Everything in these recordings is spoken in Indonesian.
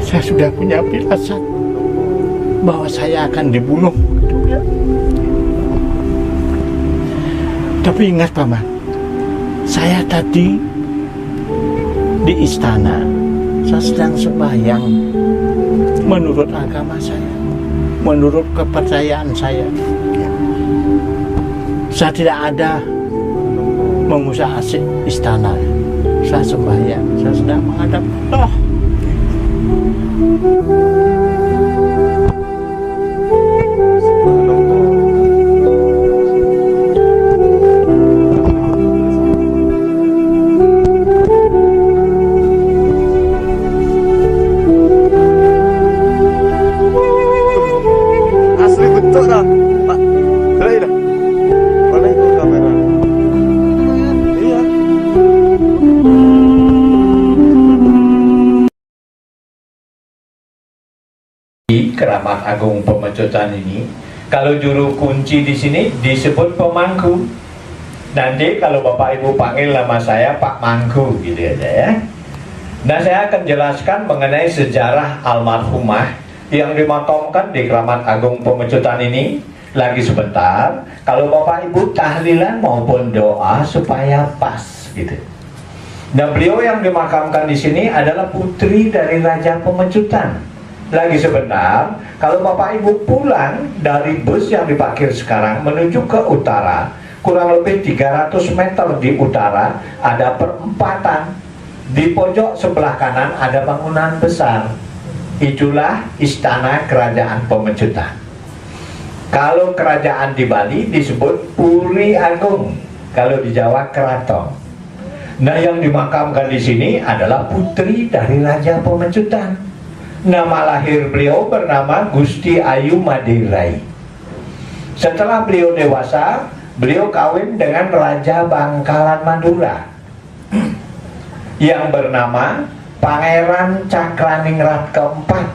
Saya sudah punya firasat bahwa saya akan dibunuh. Tapi ingat Paman, saya tadi di istana, saya sedang sembahyang menurut agama saya, menurut kepercayaan saya. Saya tidak ada mengusah asik istana. Saya sembahyang, saya sedang menghadap Allah. Asli betul dah, Pak. Lihat dah. Mana itu kamera? Iya. Di Keramat Agung Pemecutan ini, kalau juru kunci di sini disebut pemangku. Nanti kalau Bapak Ibu panggil nama saya Pak Mangku gitu aja ya. Nah, saya akan jelaskan mengenai sejarah almarhumah yang dimakamkan di Keramat Agung Pemecutan ini. Lagi sebentar, kalau Bapak Ibu tahlilan maupun doa supaya pas gitu. Nah, beliau yang dimakamkan di sini adalah putri dari Raja Pemecutan. Lagi sebentar, kalau Bapak Ibu pulang dari bus yang diparkir sekarang menuju ke utara, kurang lebih 300 meter di utara ada perempatan. Di pojok sebelah kanan ada bangunan besar. Itulah Istana Kerajaan Pemecutan. Kalau kerajaan di Bali disebut Puri Agung, kalau di Jawa Keraton. Nah, yang dimakamkan di sini adalah putri dari Raja Pemecutan. Nama lahir beliau bernama Gusti Ayu Madirai. Setelah beliau dewasa, beliau kawin dengan Raja Bangkalan Madura yang bernama Pangeran Cakraningrat keempat.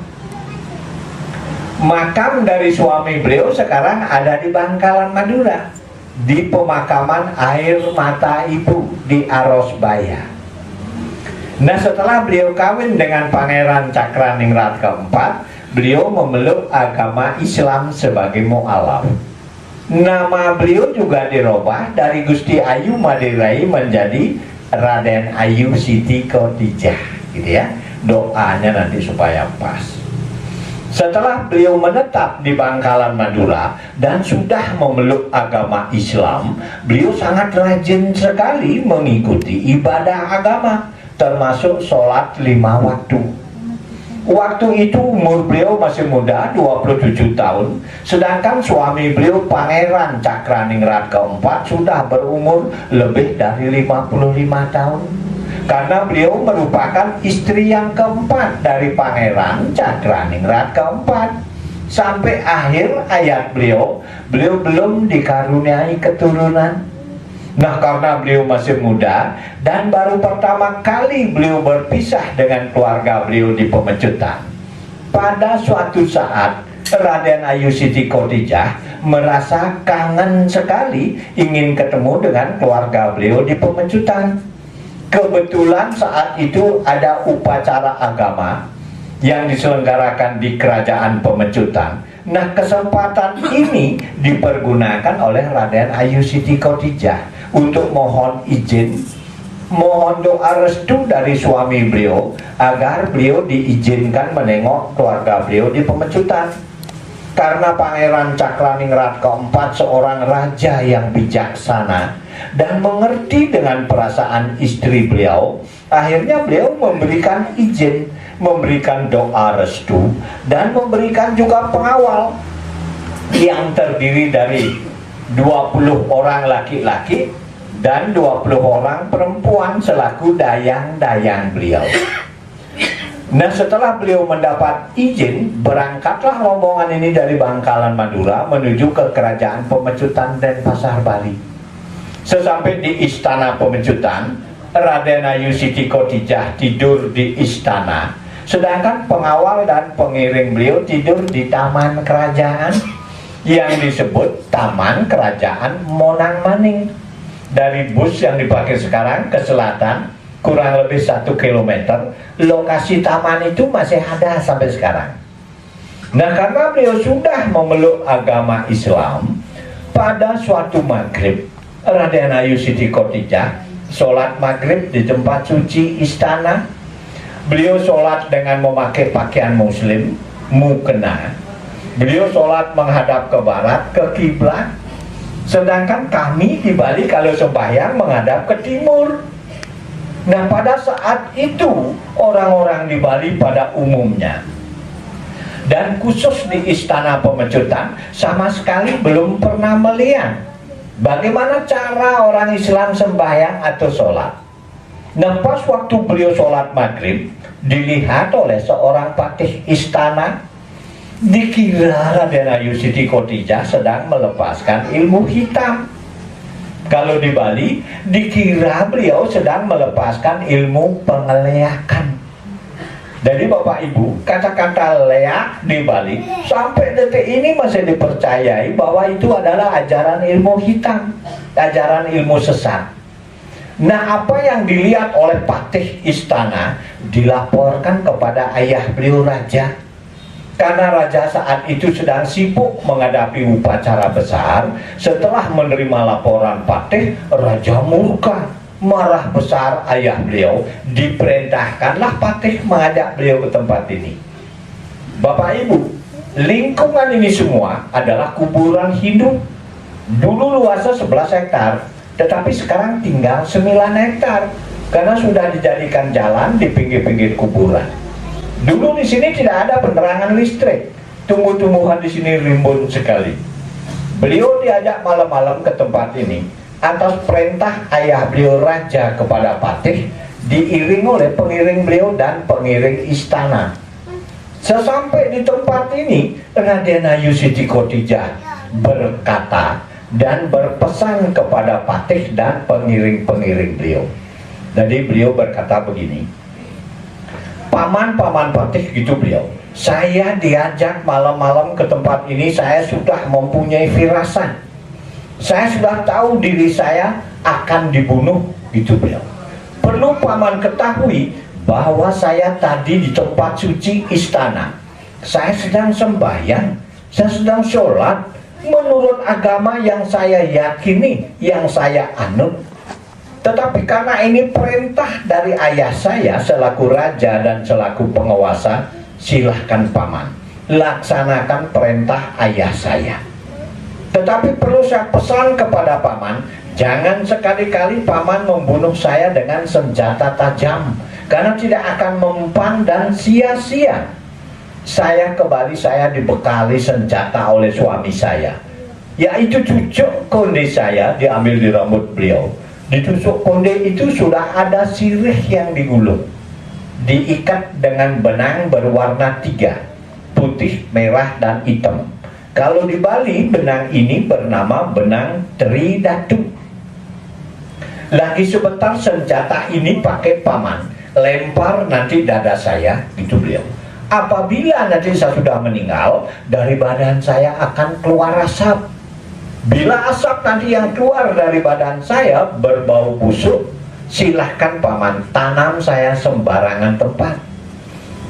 Makam dari suami beliau sekarang ada di Bangkalan Madura, di pemakaman Air Mata Ibu di Arosbaya. Nah, setelah beliau kawin dengan Pangeran Cakraningrat keempat, beliau memeluk agama Islam sebagai mu'alaf. Nama beliau juga dirubah dari Gusti Ayu Madirai menjadi Raden Ayu Siti Khadijah, gitu ya. Doanya nanti supaya pas. Setelah beliau menetap di Bangkalan Madura dan sudah memeluk agama Islam, beliau sangat rajin sekali mengikuti ibadah agama, termasuk sholat 5 waktu. Waktu itu umur beliau masih muda, 27 tahun, sedangkan suami beliau Pangeran Cakraningrat keempat sudah berumur lebih dari 55 tahun. Karena beliau merupakan istri yang keempat dari Pangeran Cakraningrat keempat. Sampai akhir hayat beliau belum dikaruniai keturunan. Nah, karena beliau masih muda dan baru pertama kali beliau berpisah dengan keluarga beliau di Pemecutan, pada suatu saat Raden Ayu Siti Khadijah merasa kangen sekali ingin ketemu dengan keluarga beliau di Pemecutan. Kebetulan saat itu ada upacara agama yang diselenggarakan di Kerajaan Pemecutan. Nah, kesempatan ini dipergunakan oleh Raden Ayu Siti Khadijah untuk mohon izin, mohon doa restu dari suami beliau agar beliau diizinkan menengok keluarga beliau di Pemecutan. Karena Pangeran Cakraningrat keempat seorang raja yang bijaksana dan mengerti dengan perasaan istri beliau, akhirnya beliau memberikan izin, memberikan doa restu, dan memberikan juga pengawal yang terdiri dari 20 orang laki-laki dan 20 orang perempuan selaku dayang-dayang beliau. Nah, setelah beliau mendapat izin, berangkatlah rombongan ini dari Bangkalan Madura menuju ke Kerajaan Pemecutan Denpasar, Bali. Sesampai di Istana Pemecutan, Raden Ayu Siti Khotijah tidur di istana, sedangkan pengawal dan pengiring beliau tidur di taman kerajaan yang disebut Taman Kerajaan Monang Maning. Dari bus yang dipakai sekarang ke selatan kurang lebih 1 kilometer, lokasi taman itu masih ada sampai sekarang. Nah, karena beliau sudah memeluk agama Islam, pada suatu maghrib, Raden Ayu Siti Khotijah sholat maghrib di tempat suci istana. Beliau sholat dengan memakai pakaian muslim, mukena. Beliau sholat menghadap ke barat, ke kiblat. Sedangkan kami di Bali kalau sembahyang menghadap ke timur. Nah, pada saat itu orang-orang di Bali pada umumnya dan khusus di Istana Pemecutan sama sekali belum pernah melihat bagaimana cara orang Islam sembahyang atau sholat. Nah, pas waktu beliau sholat maghrib dilihat oleh seorang patih istana, dikira Raden Ayu Siti Khotijah sedang melepaskan ilmu hitam. Kalau di Bali dikira beliau sedang melepaskan ilmu pengeleakan. Jadi Bapak Ibu, kata-kata leak di Bali sampai detik ini masih dipercayai bahwa itu adalah ajaran ilmu hitam, ajaran ilmu sesat. Nah, apa yang dilihat oleh patih istana dilaporkan kepada ayah beliau raja. Karena raja saat itu sedang sibuk menghadapi upacara besar. Setelah menerima laporan patih, raja murka, marah besar ayah beliau. Diperintahkanlah patih mengajak beliau ke tempat ini. Bapak Ibu, lingkungan ini semua adalah kuburan Hindu. Dulu luasnya 11 hektar, tetapi sekarang tinggal 9 hektar karena sudah dijadikan jalan di pinggir-pinggir kuburan. Dulu di sini tidak ada penerangan listrik, tumbuh-tumbuhan di sini rimbun sekali. Beliau diajak malam-malam ke tempat ini atas perintah ayah beliau raja kepada patih, diiring oleh pengiring beliau dan pengiring istana. Sesampai di tempat ini, Raden Ayu Siti Khotijah berkata dan berpesan kepada patih dan pengiring-pengiring beliau. Jadi beliau berkata begini, paman-paman patih, gitu beliau, saya diajak malam-malam ke tempat ini, saya sudah mempunyai firasat, saya sudah tahu diri saya akan dibunuh, gitu beliau. Perlu paman ketahui bahwa saya tadi di tempat suci istana, saya sedang sembahyang, saya sedang sholat menurut agama yang saya yakini, yang saya anut. Tetapi karena ini perintah dari ayah saya selaku raja dan selaku penguasa, silahkan paman laksanakan perintah ayah saya. Tetapi perlu saya pesan kepada paman, jangan sekali-kali paman membunuh saya dengan senjata tajam, karena tidak akan mempan dan sia-sia. Saya ke Bali, saya dibekali senjata oleh suami saya, yaitu cucuk konde saya diambil di rambut beliau. Di tusuk konde itu sudah ada sirih yang digulung, diikat dengan benang berwarna 3, putih, merah, dan hitam. Kalau di Bali benang ini bernama benang Tridatu. Lagi sebentar senjata ini pakai paman lempar nanti dada saya, gitu beliau. Apabila nanti saya sudah meninggal, dari badan saya akan keluar asap. Bila asap nanti yang keluar dari badan saya berbau busuk, silahkan paman tanam saya sembarangan tempat.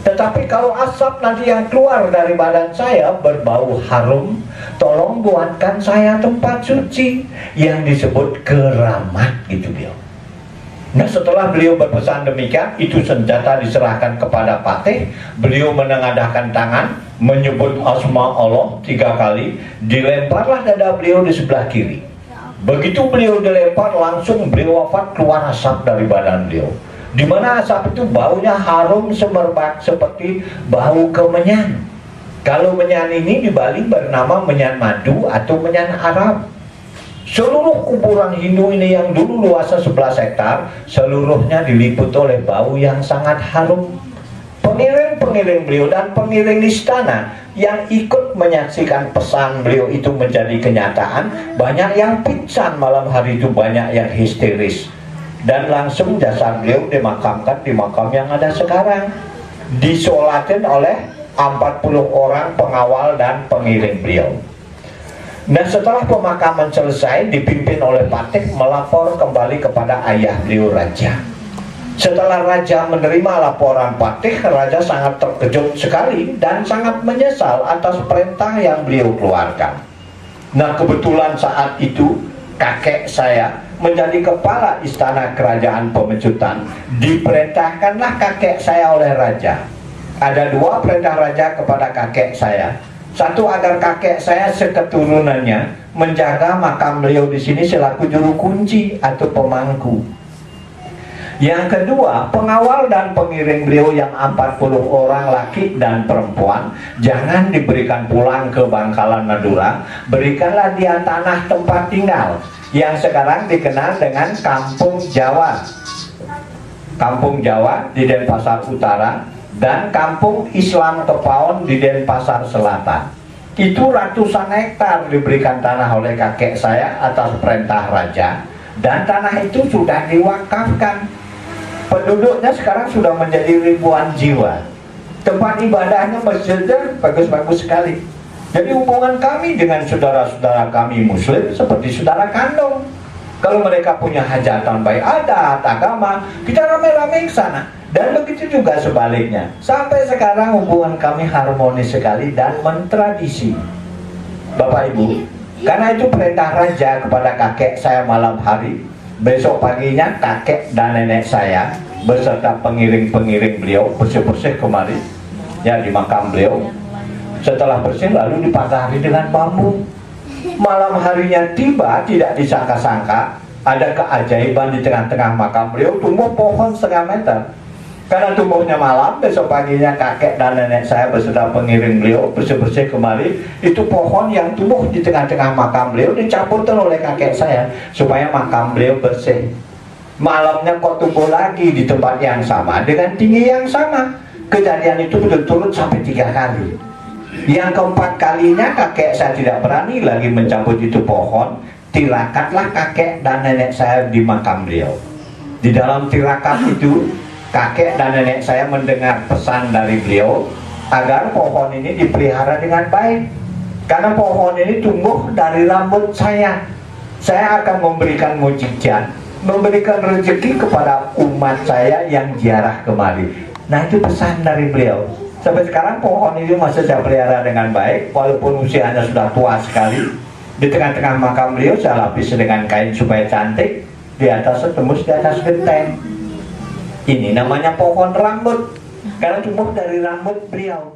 Tetapi kalau asap nanti yang keluar dari badan saya berbau harum, tolong buatkan saya tempat suci yang disebut keramat, gitu beliau. Nah, setelah beliau berpesan demikian, itu senjata diserahkan kepada patih. Beliau menengadahkan tangan, menyebut asma Allah 3 kali, dilemparlah dada beliau di sebelah kiri. Begitu beliau dilempar, langsung beliau wafat, keluar asap dari badan beliau. Di mana asap itu baunya harum semerbak seperti bau kemenyan. Kalau menyan ini di Bali bernama menyan madu atau menyan Arab. Seluruh kuburan Hindu ini yang dulu luasnya 11 hektar, seluruhnya diliput oleh bau yang sangat harum. Pengiring pengiring beliau dan pengiring istana yang ikut menyaksikan pesan beliau itu menjadi kenyataan, banyak yang pingsan malam hari itu, banyak yang histeris. Dan langsung jasad beliau dimakamkan di makam yang ada sekarang, disolatin oleh 40 orang pengawal dan pengiring beliau. Nah, setelah pemakaman selesai, dipimpin oleh Patih melapor kembali kepada ayah beliau, raja. Setelah raja menerima laporan Patih, raja sangat terkejut sekali dan sangat menyesal atas perintah yang beliau keluarkan. Nah, kebetulan saat itu kakek saya menjadi kepala istana kerajaan Pemecutan. Diperintahkanlah kakek saya oleh raja. Ada 2 perintah raja kepada kakek saya. Satu, agar kakek saya seketurunannya menjaga makam beliau di sini selaku juru kunci atau pemangku. Yang kedua, pengawal dan pengiring beliau yang 40 orang laki dan perempuan jangan diberikan pulang ke Bangkalan Madura, berikanlah dia tanah tempat tinggal yang sekarang dikenal dengan Kampung Jawa. Kampung Jawa di Denpasar Utara dan Kampung Islam Kepaon di Denpasar Selatan. Itu ratusan hektar diberikan tanah oleh kakek saya atas perintah raja, dan tanah itu sudah diwakafkan. Penduduknya sekarang sudah menjadi ribuan jiwa. Tempat ibadahnya, masjidnya bagus-bagus sekali. Jadi hubungan kami dengan saudara-saudara kami muslim seperti saudara kandung. Kalau mereka punya hajatan baik adat, agama, kita rame-rame ke sana. Dan begitu juga sebaliknya. Sampai sekarang hubungan kami harmonis sekali dan mentradisi. Bapak Ibu, karena itu perintah raja kepada kakek saya malam hari. Besok paginya kakek dan nenek saya beserta pengiring-pengiring beliau bersih-bersih kemari, ya, di makam beliau. Setelah bersih lalu dipagari dengan bambu. Malam harinya tiba, tidak disangka-sangka ada keajaiban di tengah-tengah makam beliau, tumbuh pohon 1/2 meter. Karena tumbuhnya malam, besok paginya kakek dan nenek saya beserta pengiring beliau bersih-bersih kemari. Itu pohon yang tumbuh di tengah-tengah makam beliau dicampurkan oleh kakek saya supaya makam beliau bersih. Malamnya kok tumbuh lagi di tempat yang sama dengan tinggi yang sama. Kejadian itu berturut sampai 3 kali. Yang keempat kalinya kakek saya tidak berani lagi mencabut itu pohon. Tirakatlah kakek dan nenek saya di makam beliau. Di dalam tirakat itu, kakek dan nenek saya mendengar pesan dari beliau agar pohon ini dipelihara dengan baik. Karena pohon ini tumbuh dari rambut saya. Saya akan memberikan mujizat, memberikan rezeki kepada umat saya yang ziarah kemari. Nah, itu pesan dari beliau. Sampai sekarang pohon itu masih saya pelihara dengan baik, walaupun usianya sudah tua sekali. Di tengah-tengah makam beliau saya lapis dengan kain supaya cantik. Di atas tembus, di atas genteng. Ini namanya pohon rambut, karena tumbuh dari rambut beliau.